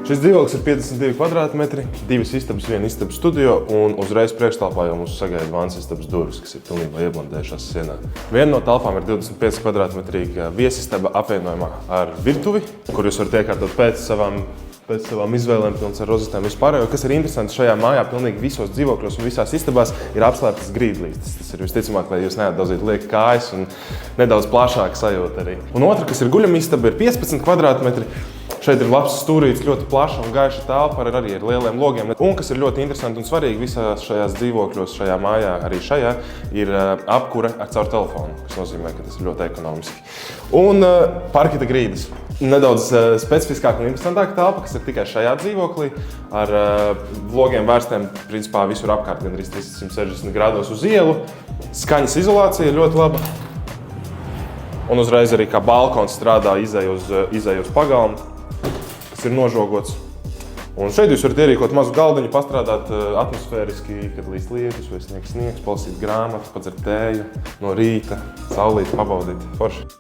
Šis dzīvoklis ir 52 kvadrātmetri, 2 istabas, 1 istabas studio un uzreiz priekštelpā jau mums sagaida vānas istabas durvis, kas ir pilnībā ieblendējušās sienā. Viena no telpām ir 25 kvadrātmetrīga viesistaba apvienojumā ar virtuvi, kur jūs varat iekārtot pēc savām izvēlēm, pilns ar rozetēm vispārējo. Kas ir interesanti, šajā mājā pilnīgi visos dzīvokļos un visās istabās ir apslēptas grīdlīstes. Tas ir visticamāk, lai jūs neatdauzītu lieki kājas un nedaudz plašāka sajūta arī. Un otra, kas ir guļamistaba, ir 15 kvadrātmetri. Šeit ir labs stūrīts, ļoti plaša un gaiša telpa arī ar lieliem logiem. Un, kas ir ļoti interesanti un svarīgi visās šajās dzīvokļos, šajā mājā, arī šajā, ir apkure caur telefonu, kas nozīmē, ka tas ir ļoti ekonomiski. Un parketa grīdas. Nedaudz specifiskāka un interesantāka telpa, kas ir tikai šajā dzīvoklī, ar logiem vērstiem principā visur apkārt, gandrīz 360 grādos uz ielu. Skaņas izolācija ļoti laba. Un uzreiz arī kā balkons strādā izej uz pagalmu, kas ir nožogots. Un šeit jūs varat ierīkot mazu galdiņu, pastrādāt atmosfēriski, kad līdz lietus vai sniegs, palasīt grāmatu, padzert tēju no rīta, saulīt, pabaudīt. Forši.